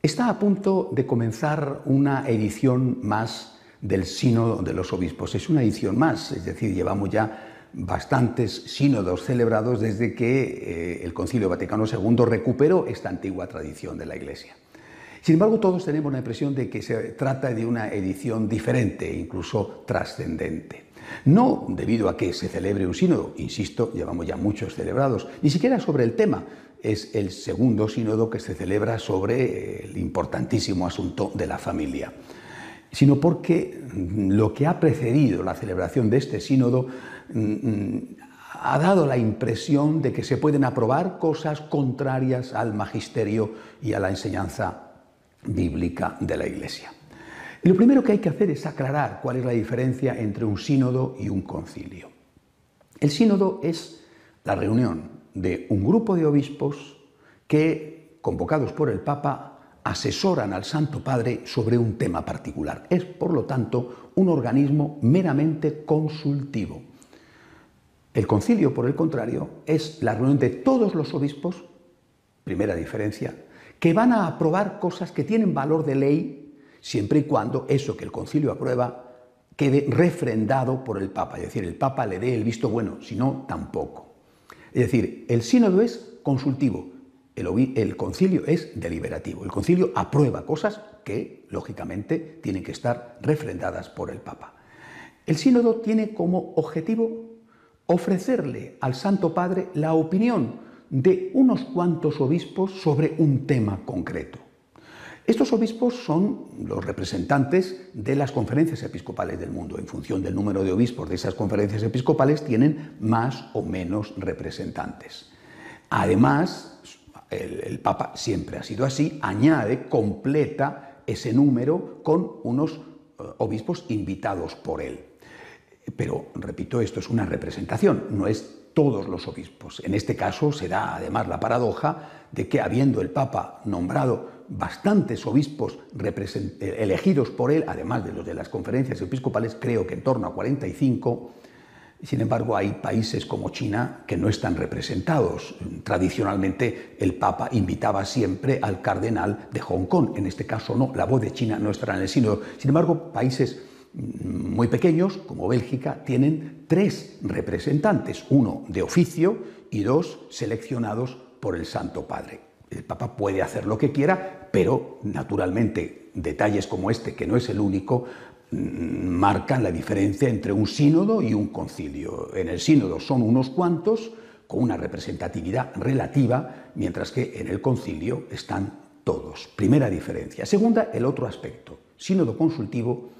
Está a punto de comenzar una edición más del Sínodo de los Obispos. Es una edición más, es decir, llevamos ya bastantes sínodos celebrados desde que el Concilio Vaticano II recuperó esta antigua tradición de la Iglesia. Sin embargo, todos tenemos la impresión de que se trata de una edición diferente, incluso trascendente. No debido a que se celebre un sínodo, insisto, llevamos ya muchos celebrados, ni siquiera sobre el tema. Es el segundo sínodo que se celebra sobre el importantísimo asunto de la familia, sino porque lo que ha precedido la celebración de este sínodo ha dado la impresión de que se pueden aprobar cosas contrarias al magisterio y a la enseñanza bíblica de la Iglesia. Y lo primero que hay que hacer es aclarar cuál es la diferencia entre un sínodo y un concilio. El sínodo es la reunión de un grupo de obispos que, convocados por el Papa, asesoran al Santo Padre sobre un tema particular. Es, por lo tanto, un organismo meramente consultivo. El concilio, por el contrario, es la reunión de todos los obispos, primera diferencia, que van a aprobar cosas que tienen valor de ley, siempre y cuando eso que el concilio aprueba quede refrendado por el Papa, es decir, el Papa le dé el visto bueno, si no, tampoco. Es decir, el sínodo es consultivo, el concilio es deliberativo. El concilio aprueba cosas que, lógicamente, tienen que estar refrendadas por el Papa. El sínodo tiene como objetivo ofrecerle al Santo Padre la opinión de unos cuantos obispos sobre un tema concreto. Estos obispos son los representantes de las conferencias episcopales del mundo. En función del número de obispos de esas conferencias episcopales tienen más o menos representantes. Además, el Papa siempre ha sido así, añade, completa ese número con unos obispos invitados por él. Pero, repito, esto es una representación, no es todos los obispos. En este caso se da además la paradoja de que, habiendo el Papa nombrado bastantes obispos elegidos por él, además de los de las conferencias episcopales, creo que en torno a 45, sin embargo hay países como China que no están representados. Tradicionalmente el Papa invitaba siempre al cardenal de Hong Kong, en este caso no, la voz de China no estará en el sínodo. Sin embargo, países muy pequeños, como Bélgica, tienen 3 representantes, uno de oficio y 2 seleccionados por el Santo Padre. El Papa puede hacer lo que quiera, pero naturalmente detalles como este, que no es el único, marcan la diferencia entre un sínodo y un concilio. En el sínodo son unos cuantos, con una representatividad relativa, mientras que en el concilio están todos. Primera diferencia. Segunda, el otro aspecto. Sínodo consultivo,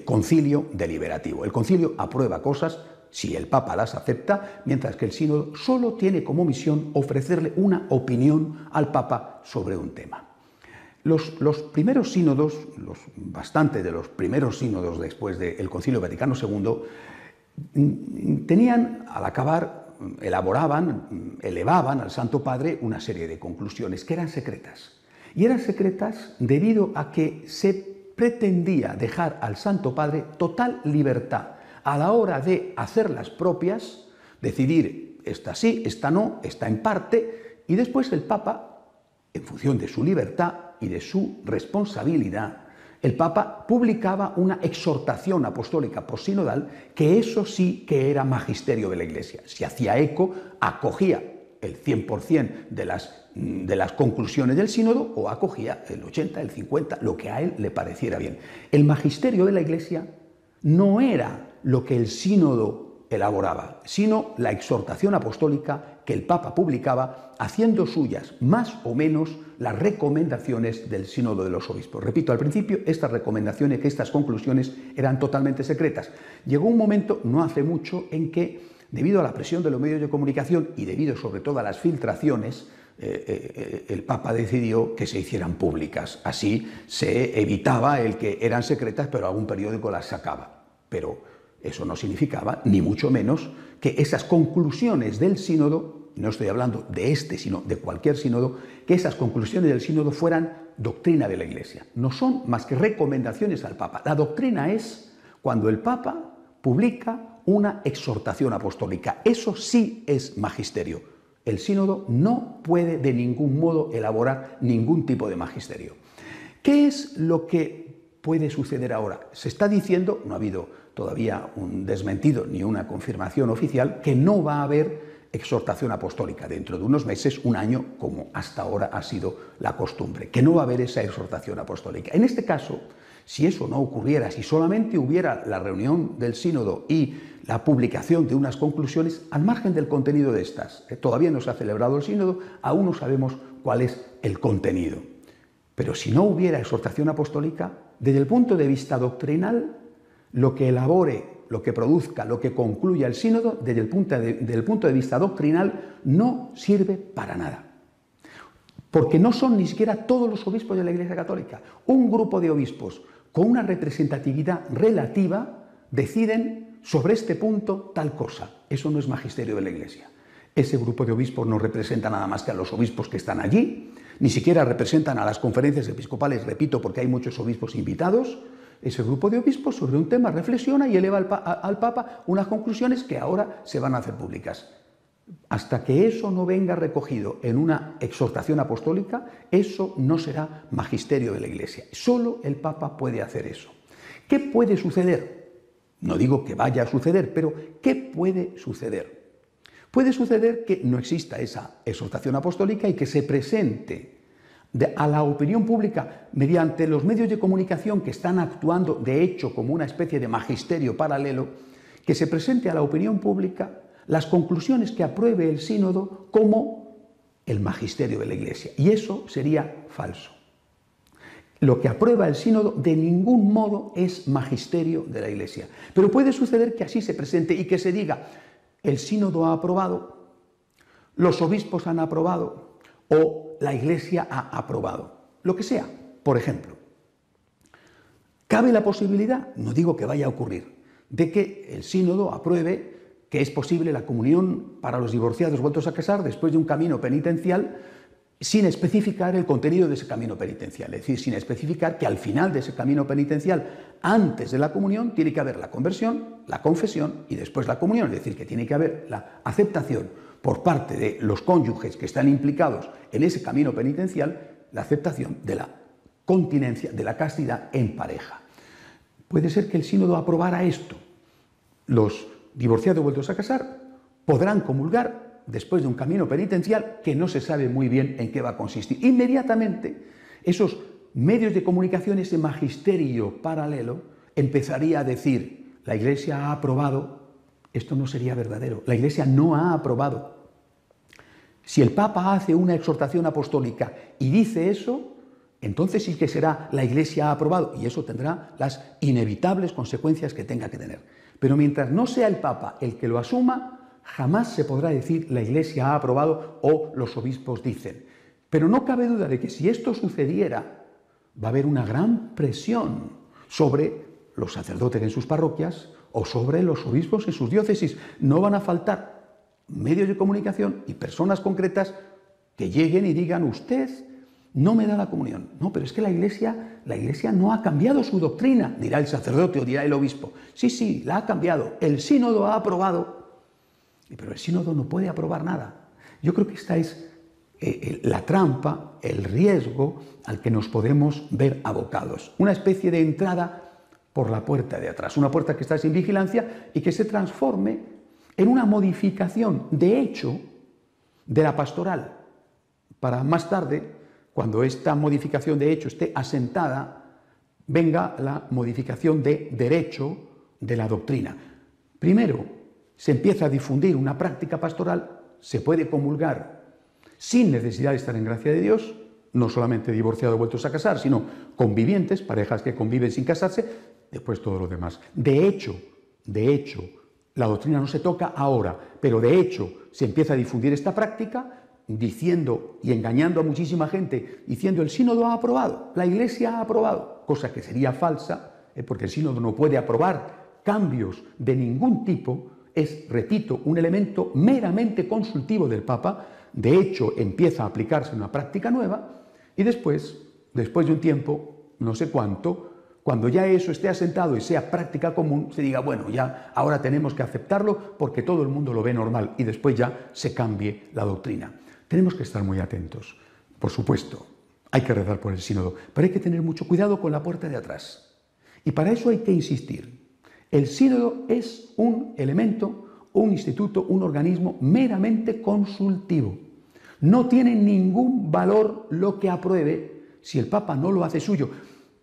concilio deliberativo. El concilio aprueba cosas si el Papa las acepta, mientras que el sínodo solo tiene como misión ofrecerle una opinión al Papa sobre un tema. Los primeros sínodos, bastante de los primeros sínodos después del Concilio Vaticano II, tenían, al acabar, elevaban al Santo Padre una serie de conclusiones que eran secretas. Y eran secretas debido a que se pretendía dejar al Santo Padre total libertad a la hora de hacerlas propias, decidir esta sí, esta no, esta en parte, y después el Papa, en función de su libertad y de su responsabilidad, el Papa publicaba una exhortación apostólica posinodal que eso sí que era magisterio de la Iglesia. Se hacía eco, acogía el 100% de las conclusiones del sínodo o acogía el 80, el 50, lo que a él le pareciera bien. El magisterio de la Iglesia no era lo que el sínodo elaboraba, sino la exhortación apostólica que el Papa publicaba, haciendo suyas más o menos las recomendaciones del sínodo de los obispos. Repito, al principio estas recomendaciones, estas conclusiones eran totalmente secretas. Llegó un momento, no hace mucho, en que, debido a la presión de los medios de comunicación y debido sobre todo a las filtraciones, el Papa decidió que se hicieran públicas. Así se evitaba el que eran secretas, pero algún periódico las sacaba. Pero eso no significaba, ni mucho menos, que esas conclusiones del sínodo, no estoy hablando de este, sino de cualquier sínodo, que esas conclusiones del sínodo fueran doctrina de la Iglesia. No son más que recomendaciones al Papa. La doctrina es cuando el Papa publica una exhortación apostólica. Eso sí es magisterio. El sínodo no puede de ningún modo elaborar ningún tipo de magisterio. ¿Qué es lo que puede suceder ahora? Se está diciendo, no ha habido todavía un desmentido ni una confirmación oficial, que no va a haber exhortación apostólica dentro de unos meses, un año, como hasta ahora ha sido la costumbre, que no va a haber esa exhortación apostólica. En este caso, si eso no ocurriera, si solamente hubiera la reunión del sínodo y la publicación de unas conclusiones, al margen del contenido de estas, todavía no se ha celebrado el sínodo, aún no sabemos cuál es el contenido. Pero si no hubiera exhortación apostólica, desde el punto de vista doctrinal, lo que elabore, lo que produzca, lo que concluya el sínodo, desde el punto de vista doctrinal, no sirve para nada. Porque no son ni siquiera todos los obispos de la Iglesia Católica. Un grupo de obispos con una representatividad relativa deciden sobre este punto tal cosa. Eso no es magisterio de la Iglesia. Ese grupo de obispos no representa nada más que a los obispos que están allí, ni siquiera representan a las conferencias episcopales, repito, porque hay muchos obispos invitados. Ese grupo de obispos sobre un tema reflexiona y eleva al Papa unas conclusiones que ahora se van a hacer públicas. Hasta que eso no venga recogido en una exhortación apostólica, eso no será magisterio de la Iglesia. Solo el Papa puede hacer eso. ¿Qué puede suceder? No digo que vaya a suceder, pero ¿qué puede suceder? Puede suceder que no exista esa exhortación apostólica y que se presente a la opinión pública mediante los medios de comunicación que están actuando, de hecho, como una especie de magisterio paralelo, que se presente a la opinión pública las conclusiones que apruebe el sínodo como el magisterio de la Iglesia. Y eso sería falso. Lo que aprueba el sínodo de ningún modo es magisterio de la Iglesia. Pero puede suceder que así se presente y que se diga: el sínodo ha aprobado, los obispos han aprobado o la Iglesia ha aprobado. Lo que sea. Por ejemplo, cabe la posibilidad, no digo que vaya a ocurrir, de que el sínodo apruebe que es posible la comunión para los divorciados vueltos a casar después de un camino penitencial, sin especificar el contenido de ese camino penitencial, es decir, sin especificar que al final de ese camino penitencial, antes de la comunión, tiene que haber la conversión, la confesión y después la comunión, es decir, que tiene que haber la aceptación por parte de los cónyuges que están implicados en ese camino penitencial, la aceptación de la continencia, de la castidad en pareja. Puede ser que el sínodo aprobara esto. Los divorciados vueltos a casar podrán comulgar después de un camino penitencial que no se sabe muy bien en qué va a consistir. Inmediatamente, esos medios de comunicación, ese magisterio paralelo, empezaría a decir: la Iglesia ha aprobado. Esto no sería verdadero. La Iglesia no ha aprobado. Si el Papa hace una exhortación apostólica y dice eso, entonces sí que será la Iglesia ha aprobado, y eso tendrá las inevitables consecuencias que tenga que tener. Pero mientras no sea el Papa el que lo asuma, jamás se podrá decir la Iglesia ha aprobado o los obispos dicen. Pero no cabe duda de que si esto sucediera, va a haber una gran presión sobre los sacerdotes en sus parroquias o sobre los obispos en sus diócesis. No van a faltar medios de comunicación y personas concretas que lleguen y digan: usted no me da la comunión. No, pero es que la Iglesia no ha cambiado su doctrina, dirá el sacerdote o dirá el obispo. Sí, la ha cambiado. El sínodo ha aprobado. Pero el sínodo no puede aprobar nada. Yo creo que esta es la trampa, el riesgo al que nos podemos ver abocados. Una especie de entrada por la puerta de atrás, una puerta que está sin vigilancia y que se transforme en una modificación de hecho de la pastoral, para más tarde, cuando esta modificación de hecho esté asentada, venga la modificación de derecho de la doctrina. Primero, se empieza a difundir una práctica pastoral, se puede comulgar sin necesidad de estar en gracia de Dios, no solamente divorciados vueltos a casar, sino convivientes, parejas que conviven sin casarse, después todo lo demás. De hecho, la doctrina no se toca ahora, pero de hecho se empieza a difundir esta práctica diciendo y engañando a muchísima gente, diciendo: el sínodo ha aprobado, la Iglesia ha aprobado, cosa que sería falsa, porque el sínodo no puede aprobar cambios de ningún tipo. Es, repito, un elemento meramente consultivo del Papa. De hecho, empieza a aplicarse una práctica nueva y después de un tiempo, no sé cuánto, cuando ya eso esté asentado y sea práctica común, se diga, bueno, ya ahora tenemos que aceptarlo porque todo el mundo lo ve normal y después ya se cambie la doctrina. Tenemos que estar muy atentos. Por supuesto, hay que rezar por el sínodo, pero hay que tener mucho cuidado con la puerta de atrás. Y para eso hay que insistir. El sínodo es un elemento, un instituto, un organismo meramente consultivo. No tiene ningún valor lo que apruebe si el Papa no lo hace suyo.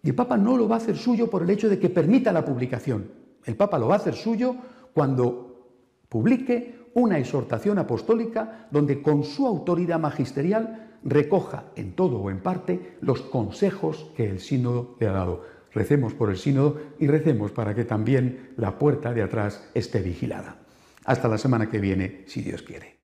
Y el Papa no lo va a hacer suyo por el hecho de que permita la publicación. El Papa lo va a hacer suyo cuando publique una exhortación apostólica donde con su autoridad magisterial recoja en todo o en parte los consejos que el sínodo le ha dado. Recemos por el sínodo y recemos para que también la puerta de atrás esté vigilada. Hasta la semana que viene, si Dios quiere.